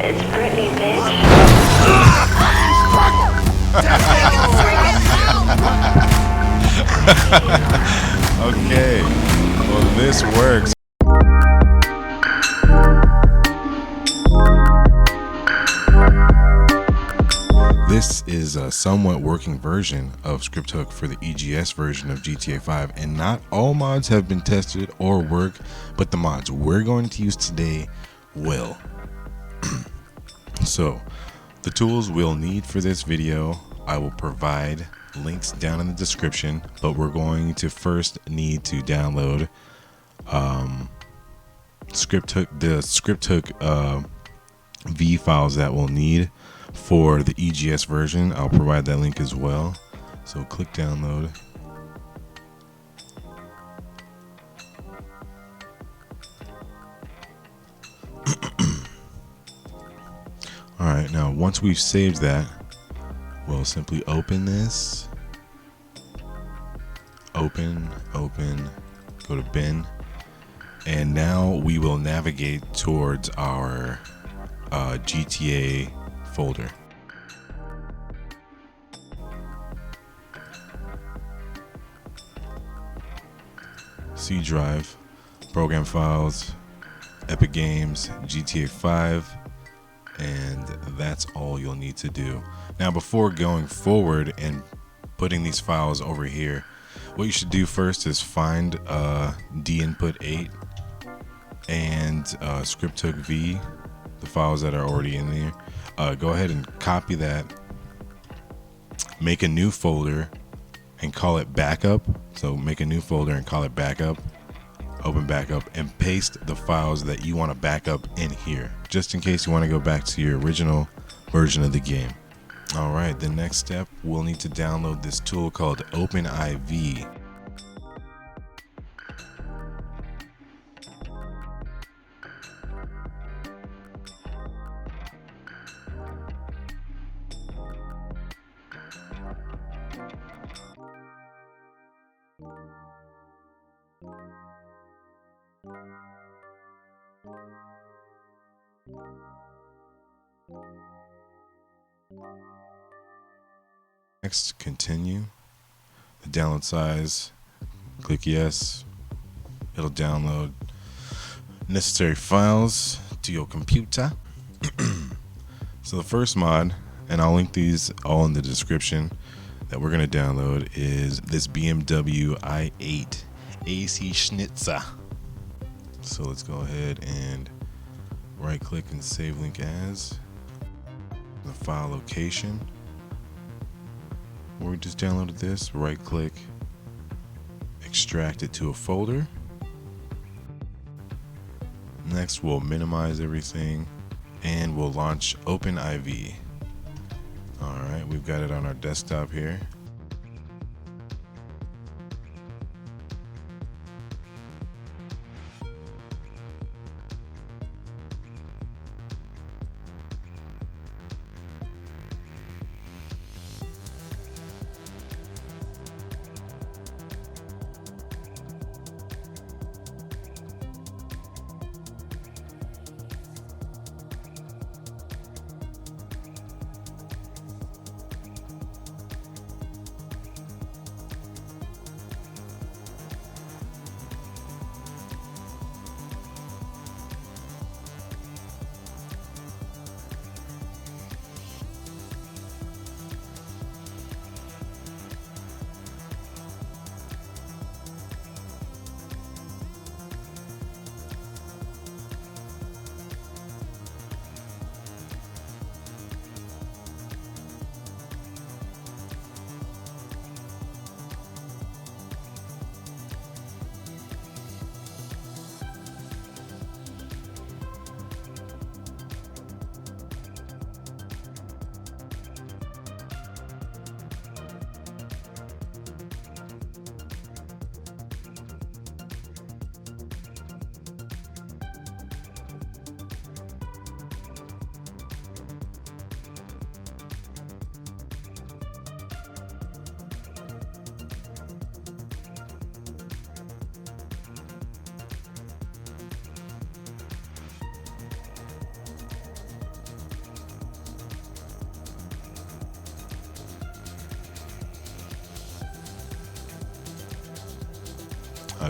It's Britney, bitch. Okay, well this works. This is a somewhat working version of ScriptHook for the EGS version of GTA 5, and not all mods have been tested or work, but the mods we're going to use today will. So, the tools we'll need for this video, I will provide links down in the description, but we're going to first need to download ScriptHook V files that we'll need for the EGS version. I'll provide that link as well. So click download. Alright, now once we've saved that, we'll simply open this. Open, go to bin. And now we will navigate towards our GTA folder. C drive, program files, Epic Games, GTA 5, and that's all you'll need to do. Now before going forward and putting these files over here, what you should do first is find dinput 8 and ScriptHookV, the files that are already in there. Go ahead and copy that, make a new folder and call it backup. So make a new folder and call it backup, open backup, and paste the files that you want to back up in here, just in case you want to go back to your original version of the game. All right, the next step, we'll need to download this tool called OpenIV. Next, continue. The download size, click yes. It'll download necessary files to your computer. So the first mod, and I'll link these all in the description, that we're going to download is this BMW i8 AC Schnitzer. So let's go ahead and right click and save link as the file location. We just downloaded this, right click, extract it to a folder. Next we'll minimize everything and we'll launch OpenIV. Alright, we've got it on our desktop here.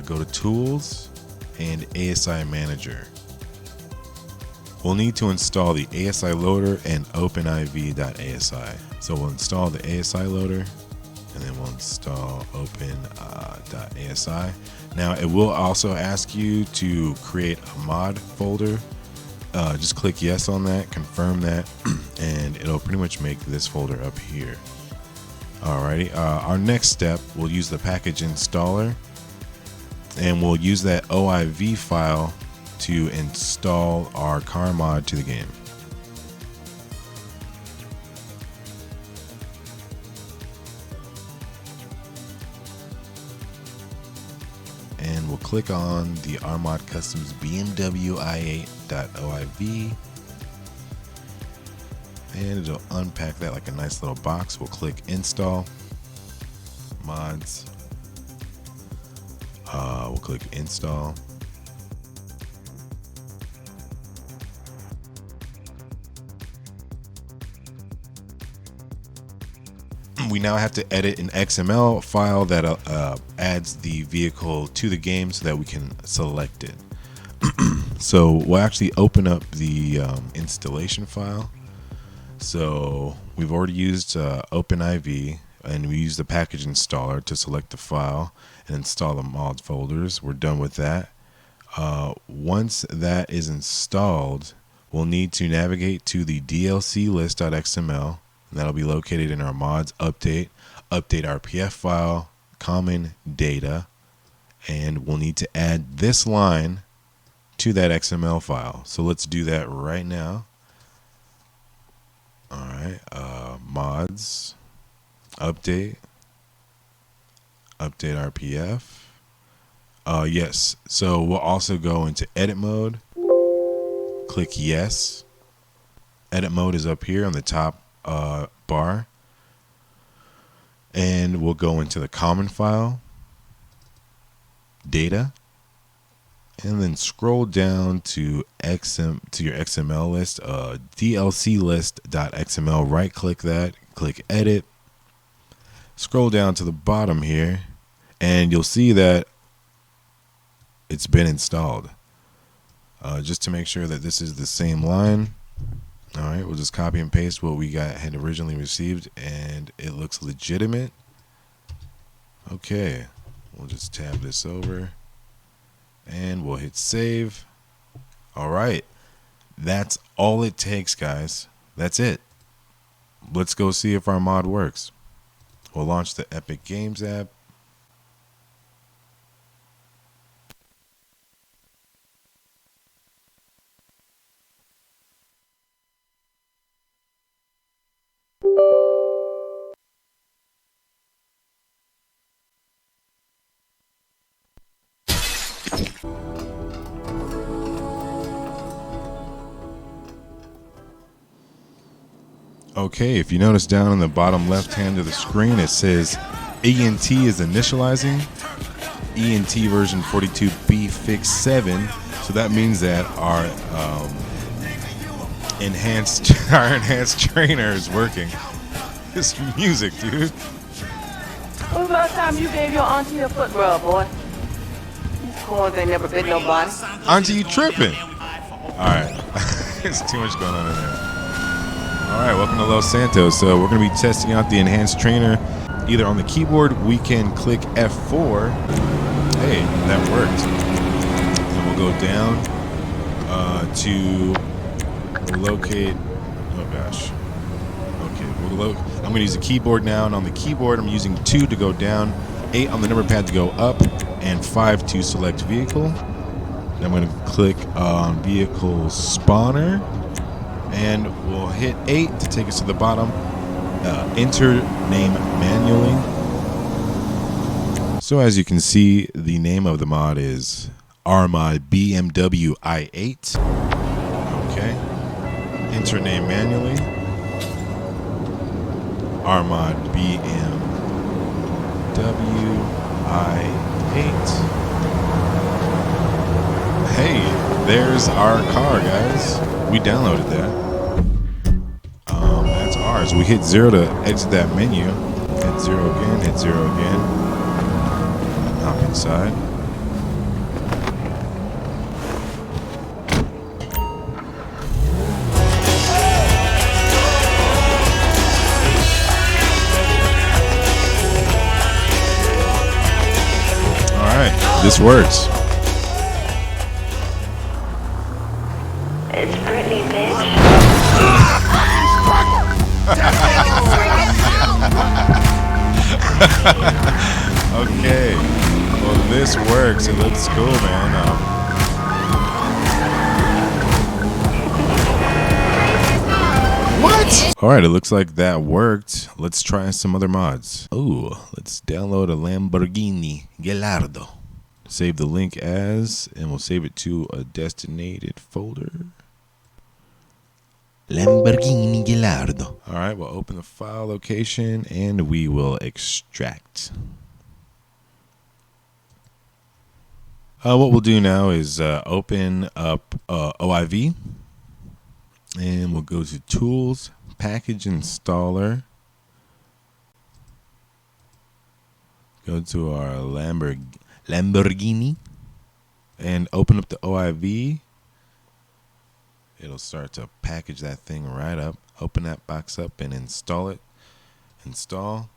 go to Tools and ASI Manager. We'll need to install the ASI loader and OpenIV.asi. So we'll install the ASI loader and then we'll install Open.asi. Now it will also ask you to create a mod folder. Just click yes on that, confirm that, and it'll pretty much make this folder up here. Alrighty, our next step, we'll use the package installer and we'll use that OIV file to install our car mod to the game. And we'll click on the RMod Customs BMW i8.oiv and it'll unpack that like a nice little box. We'll click install mods. We'll click install. We now have to edit an XML file that adds the vehicle to the game so that we can select it. So we'll actually open up the installation file. So we've already used OpenIV and we use the package installer to select the file and install the mod folders. We're done with that. Once that is installed, we'll need to navigate to the DLC list.xml. That'll be located in our mods update RPF file, common data, and we'll need to add this line to that XML file. So let's do that right now. All right, mods, update RPF. Yes, so we'll also go into edit mode, click yes. Edit mode is up here on the top bar, and we'll go into the common file, data, and then scroll down to your XML list, DLC list.xml. Right click that, click edit, scroll down to the bottom here, and you'll see that it's been installed. Just to make sure that this is the same line. All right, we'll just copy and paste what we had originally received, and it looks legitimate. Okay, we'll just tab this over, and we'll hit save. All right, that's all it takes, guys. That's it. Let's go see if our mod works. We'll launch the Epic Games app. Okay, if you notice down on the bottom left hand of the screen, it says ENT is initializing, ENT version 42B fix 7. So that means that our enhanced trainer is working. This music, dude. When was the last time you gave your auntie a foot rub, boy? These corns ain't never bit nobody. Auntie, you tripping? All right, there's too much going on in there. All right, welcome to Los Santos. So we're going to be testing out the enhanced trainer. Either on the keyboard, we can click F4. Hey, that worked. And we'll go down to locate. Oh gosh. Okay, I'm going to use the keyboard now, and on the keyboard, I'm using 2 to go down, 8 on the number pad to go up, and 5 to select vehicle. Then I'm going to click on vehicle spawner. And we'll hit 8 to take us to the bottom. Enter name manually. So as you can see, the name of the mod is RMod BMW i8. Okay. Enter name manually. RMod BMW i8. Hey, there's our car, guys. We downloaded that. That's ours. We hit 0 to exit that menu. Hit 0 again, hit 0 again. Hop inside. this works. It's Brittany, bitch. Okay, well this works. It looks cool, man. What? All right, it looks like that worked. Let's try some other mods. Oh, let's download a Lamborghini Gallardo. Save the link as, and we'll save it to a destinated folder. Lamborghini Gallardo. All right, we'll open the file location and we will extract. What we'll do now is open up OIV, and we'll go to Tools, Package Installer. Go to our Lamborghini and open up the OIV. It'll start to package that thing right up. Open that box up and install it. Install.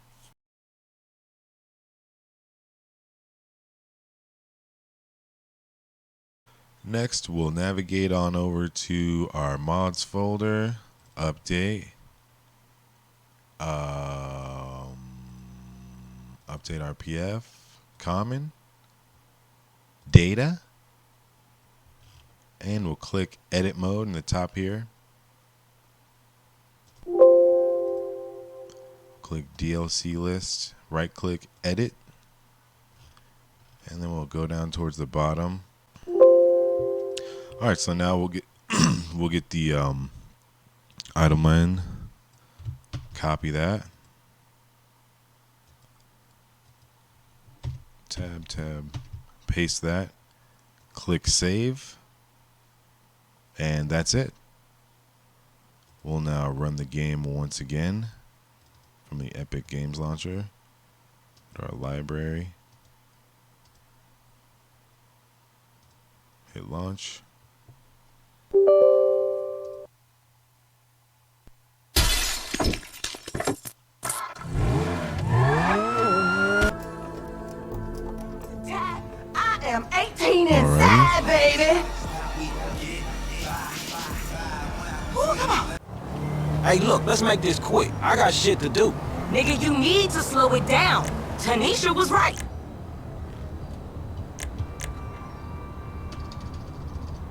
Next, we'll navigate on over to our mods folder, update, update RPF, common, data, and we'll click edit mode in the top here. Click DLC list, right click edit, and then we'll go down towards the bottom. All right, so now we'll get we'll get the item line, copy that, tab, paste that, click save, and that's it. We'll now run the game once again from the Epic Games Launcher to our library. Hit launch. I am 18 inside, baby. Ooh, come on. Hey, look, let's make this quick. I got shit to do. Nigga, you need to slow it down. Tanisha was right.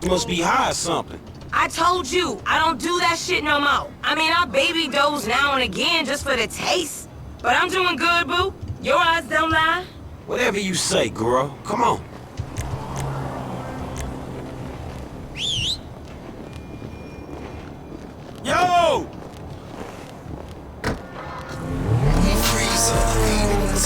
You must be high or something. I told you, I don't do that shit no more. I mean, I baby doze now and again just for the taste. But I'm doing good, boo. Your eyes don't lie. Whatever you say, girl. Come on. Yo!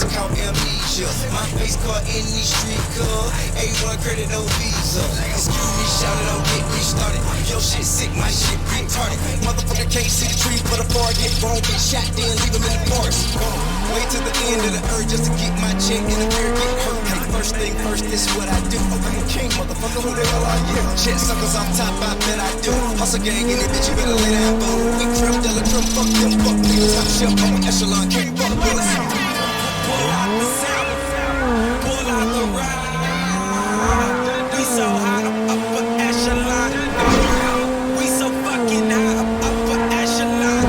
Caught amnesia. My face caught in these street cuz A1 credit no visa. Excuse me, shout it, don't get me started. Your shit sick, my shit retarded. Motherfucker can't see the trees, but a bar get wrong, get shot, then leave them in the forest. Wait till the end of the earth just to get my check and the beer get hurt. Hey, first thing first, this is what I do. I'm a king, motherfucker, who the hell are you? Shit suckers off top, I bet I do. Hustle gang in it, bitch, you better lay down, boo. We trim, Della trim, fuck them, fuck niggas. Top shelf, I'm an echelon, can't fuck with us. Pull out the sound, pull out the ride. We so high, I'm upper echelon. We so fucking high, I'm upper echelon.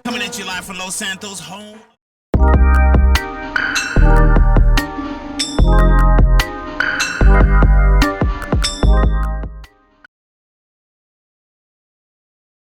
Coming at you live from Los Santos home.